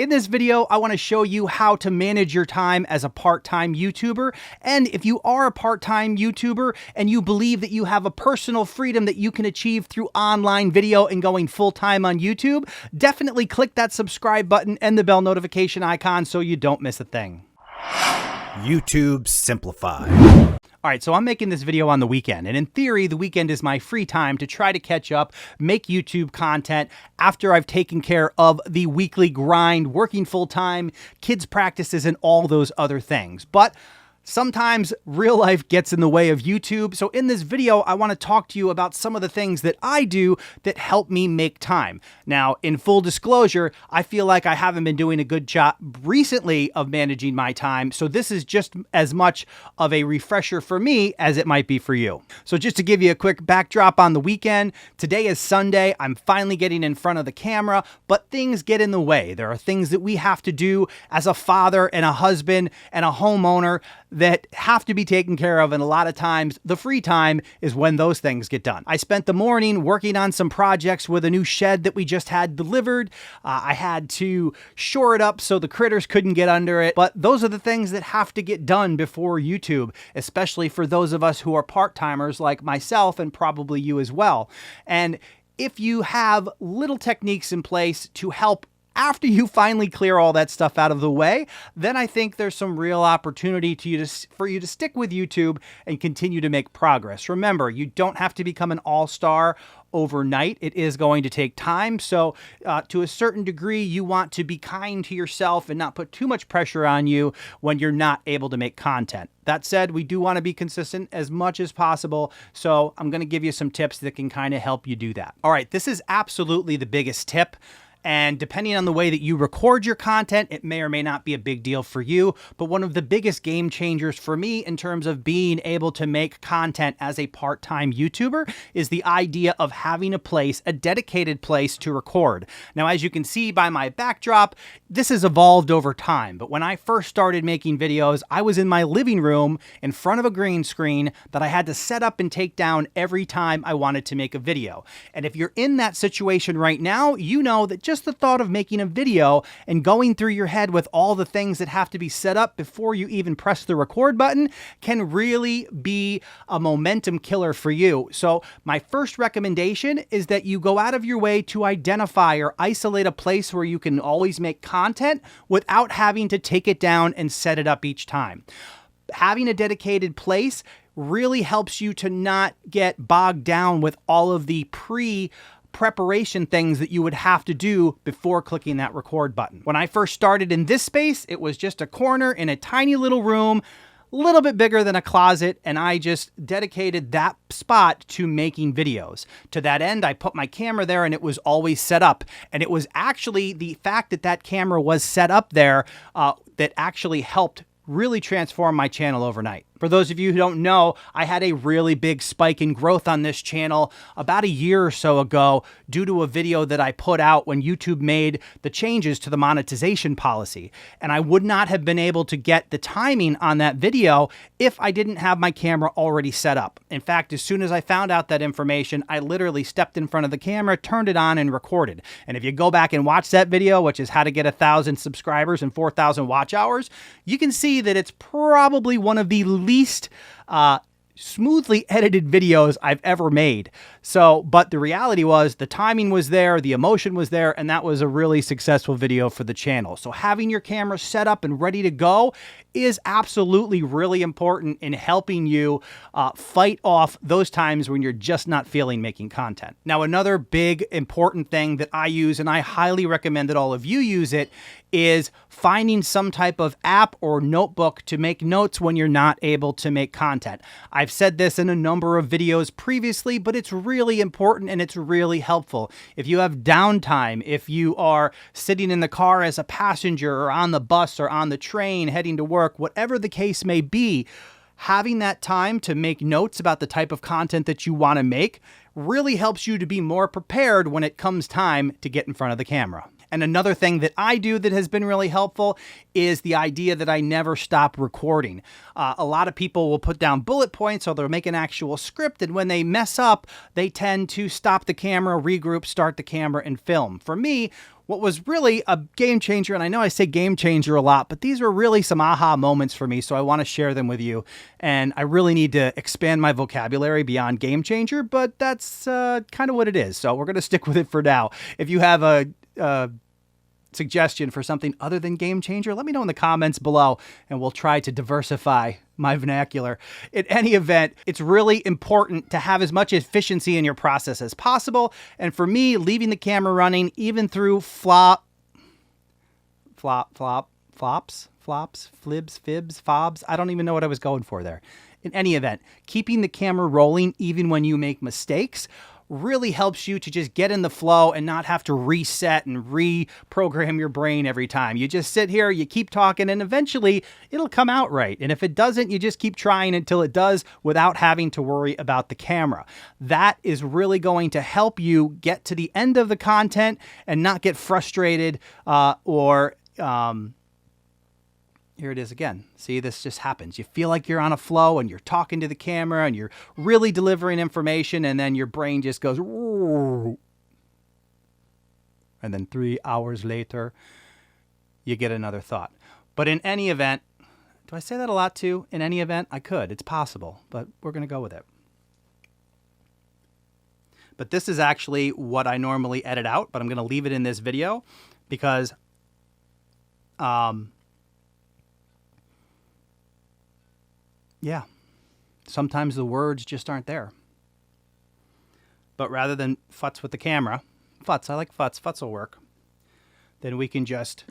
In this video, I want to show you how to manage your time as a part-time YouTuber. And if you are a part-time YouTuber and you believe that you have a personal freedom that you can achieve through online video and going full-time on YouTube, definitely click that subscribe button and the bell notification icon so you don't miss a thing. YouTube Simplified. All right, so I'm making this video on the weekend, and in theory, the weekend is my free time to try to catch up, make YouTube content after I've taken care of the weekly grind, working full-time, kids' practices, and all those other things. But sometimes real life gets in the way of YouTube. So in this video, I want to talk to you about some of the things that I do that help me make time. Now, in full disclosure, I feel like I haven't been doing a good job recently of managing my time. So this is just as much of a refresher for me as it might be for you. So just to give you a quick backdrop on the weekend, today is Sunday. I'm finally getting in front of the camera, but things get in the way. There are things that we have to do as a father and a husband and a homeowner that have to be taken care of, and a lot of times the free time is when those things get done. I spent the morning working on some projects with a new shed that we just had delivered. I had to shore it up so the critters couldn't get under it, but those are the things that have to get done before YouTube, especially for those of us who are part-timers like myself and probably you as well. And if you have little techniques in place to help after you finally clear all that stuff out of the way, then I think there's some real opportunity for you to stick with YouTube and continue to make progress. Remember, you don't have to become an all-star overnight. It is going to take time. So to a certain degree, you want to be kind to yourself and not put too much pressure on you when you're not able to make content. That said, we do want to be consistent as much as possible. So I'm going to give you some tips that can kind of help you do that. All right, this is absolutely the biggest tip. And depending on the way that you record your content, it may or may not be a big deal for you. But one of the biggest game changers for me in terms of being able to make content as a part-time YouTuber is the idea of having a dedicated place to record. Now, as you can see by my backdrop, this has evolved over time. But when I first started making videos, I was in my living room in front of a green screen that I had to set up and take down every time I wanted to make a video. And if you're in that situation right now, you know that just the thought of making a video and going through your head with all the things that have to be set up before you even press the record button can really be a momentum killer for you. So my first recommendation is that you go out of your way to identify or isolate a place where you can always make content without having to take it down and set it up each time. Having a dedicated place really helps you to not get bogged down with all of the preparation things that you would have to do before clicking that record button. When I first started in this space, it was just a corner in a tiny little room, a little bit bigger than a closet, and I just dedicated that spot to making videos. To that end, I put my camera there and it was always set up. And it was actually the fact that that camera was set up there that actually helped really transform my channel overnight. For those of you who don't know, I had a really big spike in growth on this channel about a year or so ago due to a video that I put out when YouTube made the changes to the monetization policy. And I would not have been able to get the timing on that video if I didn't have my camera already set up. In fact, as soon as I found out that information, I literally stepped in front of the camera, turned it on, and recorded. And if you go back and watch that video, which is how to get 1,000 subscribers and 4,000 watch hours, you can see that it's probably one of the least smoothly edited videos I've ever made. But the reality was the timing was there, the emotion was there, and that was a really successful video for the channel. So having your camera set up and ready to go is absolutely really important in helping you fight off those times when you're just not feeling making content. Now, another big important thing that I use, and I highly recommend that all of you use it, is finding some type of app or notebook to make notes when you're not able to make content. I've said this in a number of videos previously, but it's really important and it's really helpful. If you have downtime, if you are sitting in the car as a passenger or on the bus or on the train heading to work, whatever the case may be, having that time to make notes about the type of content that you want to make really helps you to be more prepared when it comes time to get in front of the camera. And another thing that I do that has been really helpful is the idea that I never stop recording. A lot of people will put down bullet points or they'll make an actual script, and when they mess up, they tend to stop the camera, regroup, start the camera, and film. For me, what was really a game changer, and I know I say game changer a lot, but these were really some aha moments for me, so I want to share them with you. And I really need to expand my vocabulary beyond game changer, but that's kind of what it is. So we're going to stick with it for now. If you have a suggestion for something other than game changer, let me know in the comments below, and we'll try to diversify my vernacular. In any event, it's really important to have as much efficiency in your process as possible. And for me, leaving the camera running, even through flops, flibs, fibs, fobs, I don't even know what I was going for there. In any event, keeping the camera rolling even when you make mistakes really helps you to just get in the flow and not have to reset and reprogram your brain every time. You just sit here, you keep talking, and eventually it'll come out right. And if it doesn't, you just keep trying until it does without having to worry about the camera. That is really going to help you get to the end of the content and not get frustrated here it is again. See, this just happens. You feel like you're on a flow and you're talking to the camera and you're really delivering information, and then your brain just goes, and then 3 hours later, you get another thought. But in any event, do I say that a lot too? In any event, I could. It's possible, but we're going to go with it. But this is actually what I normally edit out, but I'm going to leave it in this video because yeah, sometimes the words just aren't there. But rather than futz with the camera, futz, I like futz, futz will work, then we can just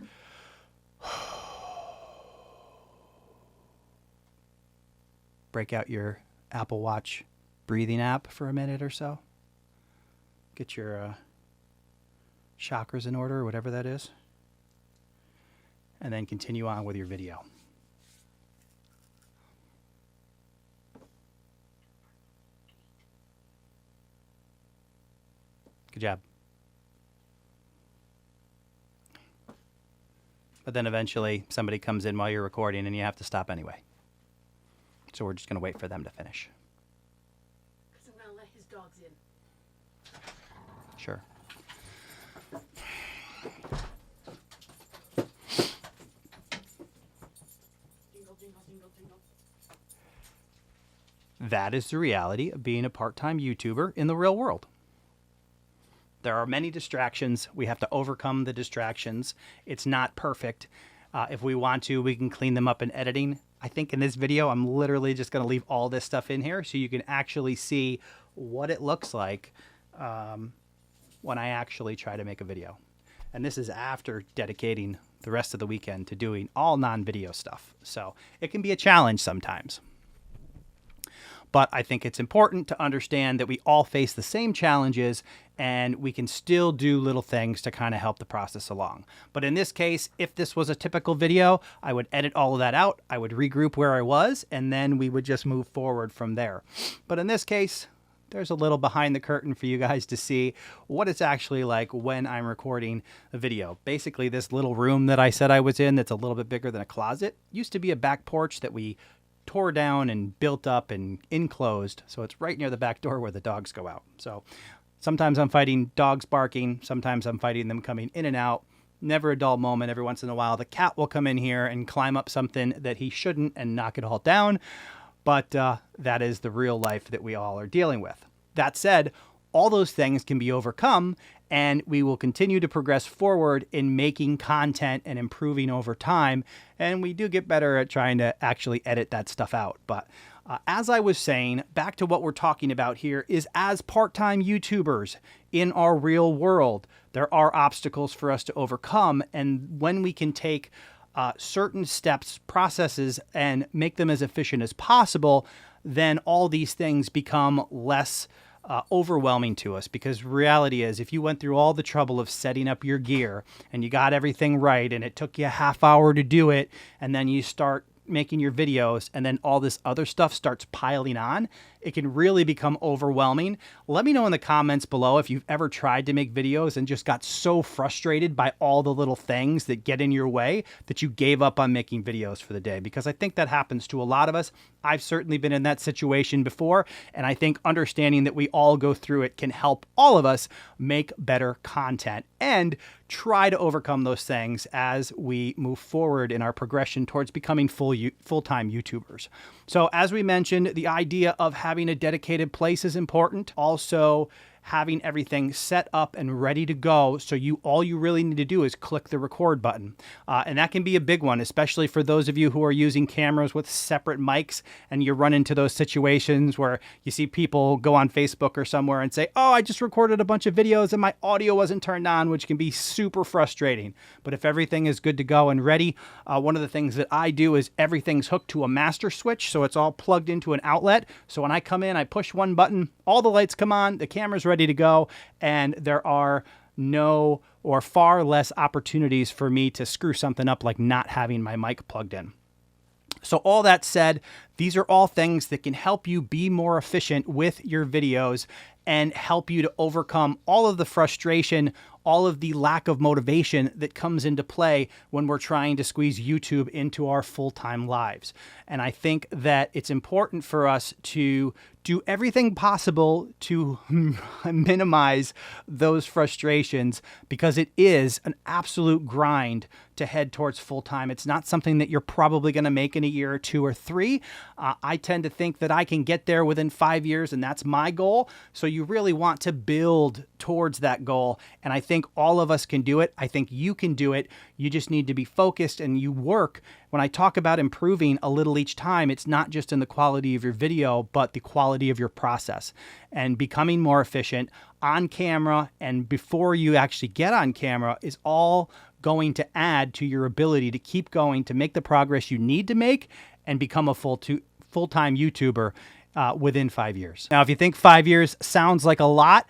break out your Apple Watch breathing app for a minute or so. Get your chakras in order, or whatever that is. And then continue on with your video. Good job. But then eventually somebody comes in while you're recording and you have to stop anyway. So we're just going to wait for them to finish. Because I'm going to let his dogs in. Sure. Jingle, jingle, jingle, jingle. That is the reality of being a part-time YouTuber in the real world. There are many distractions. We have to overcome the distractions. It's not perfect. If we want to, we can clean them up in editing. I think in this video, I'm literally just going to leave all this stuff in here so you can actually see what it looks like when I actually try to make a video. And this is after dedicating the rest of the weekend to doing all non-video stuff. So it can be a challenge sometimes. But I think it's important to understand that we all face the same challenges and we can still do little things to kind of help the process along. But in this case, if this was a typical video, I would edit all of that out. I would regroup where I was, and then we would just move forward from there. But in this case, there's a little behind the curtain for you guys to see what it's actually like when I'm recording a video. Basically, this little room that I said I was in that's a little bit bigger than a closet used to be a back porch that we tore down and built up and enclosed. So it's right near the back door where the dogs go out. So sometimes I'm fighting dogs barking. Sometimes I'm fighting them coming in and out. Never a dull moment. Every once in a while, the cat will come in here and climb up something that he shouldn't and knock it all down. But that is the real life that we all are dealing with. That said, all those things can be overcome, and we will continue to progress forward in making content and improving over time. And we do get better at trying to actually edit that stuff out. But as I was saying, back to what we're talking about here is as part-time YouTubers in our real world, there are obstacles for us to overcome. And when we can take certain steps, processes, and make them as efficient as possible, then all these things become less overwhelming to us. Because reality is, if you went through all the trouble of setting up your gear and you got everything right and it took you a half hour to do it, and then you start making your videos and then all this other stuff starts piling on, it can really become overwhelming. Let me know in the comments below if you've ever tried to make videos and just got so frustrated by all the little things that get in your way that you gave up on making videos for the day, because I think that happens to a lot of us. I've certainly been in that situation before, and I think understanding that we all go through it can help all of us make better content and try to overcome those things as we move forward in our progression towards becoming full-time YouTubers. So as we mentioned, the idea of having a dedicated place is important. Also, having everything set up and ready to go, so all you really need to do is click the record button. And that can be a big one, especially for those of you who are using cameras with separate mics and you run into those situations where you see people go on Facebook or somewhere and say, oh, I just recorded a bunch of videos and my audio wasn't turned on, which can be super frustrating. But if everything is good to go and ready, one of the things that I do is everything's hooked to a master switch, so it's all plugged into an outlet. So when I come in, I push one button, all the lights come on, the camera's ready to go, and there are no or far less opportunities for me to screw something up like not having my mic plugged in. So all that said, these are all things that can help you be more efficient with your videos and help you to overcome all of the frustration, all of the lack of motivation that comes into play when we're trying to squeeze YouTube into our full-time lives. And I think that it's important for us to do everything possible to minimize those frustrations, because it is an absolute grind to head towards full-time. It's not something that you're probably going to make in a year or 2 or 3. I tend to think that I can get there within 5 years, and that's my goal. So you really want to build towards that goal. And I think all of us can do it. I think you can do it. You just need to be focused and you work. When I talk about improving a little each time, it's not just in the quality of your video, but the quality of your process and becoming more efficient on camera. And before you actually get on camera is all going to add to your ability to keep going, to make the progress you need to make and become a full-time YouTuber within 5 years. Now, if you think 5 years sounds like a lot,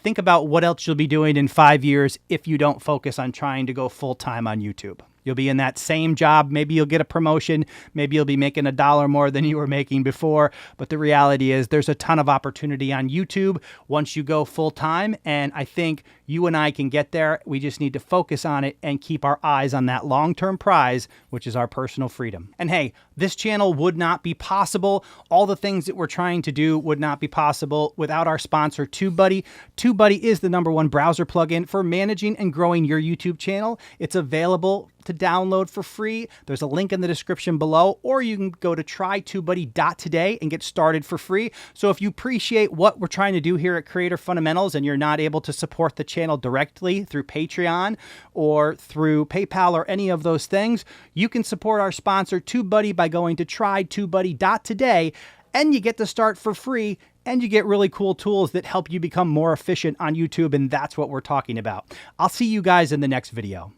think about what else you'll be doing in 5 years if you don't focus on trying to go full-time on YouTube. You'll be in that same job. Maybe you'll get a promotion. Maybe you'll be making $1 more than you were making before. But the reality is there's a ton of opportunity on YouTube once you go full time. And I think you and I can get there. We just need to focus on it and keep our eyes on that long-term prize, which is our personal freedom. And hey, this channel would not be possible. All the things that we're trying to do would not be possible without our sponsor, TubeBuddy. TubeBuddy is the #1 browser plugin for managing and growing your YouTube channel. It's available to download for free. There's a link in the description below, or you can go to trytubebuddy.today and get started for free. So if you appreciate what we're trying to do here at Creator Fundamentals and you're not able to support the channel directly through Patreon or through PayPal or any of those things, you can support our sponsor TubeBuddy by going to trytubebuddy.today, and you get to start for free. And you get really cool tools that help you become more efficient on YouTube, and that's what we're talking about. I'll see you guys in the next video.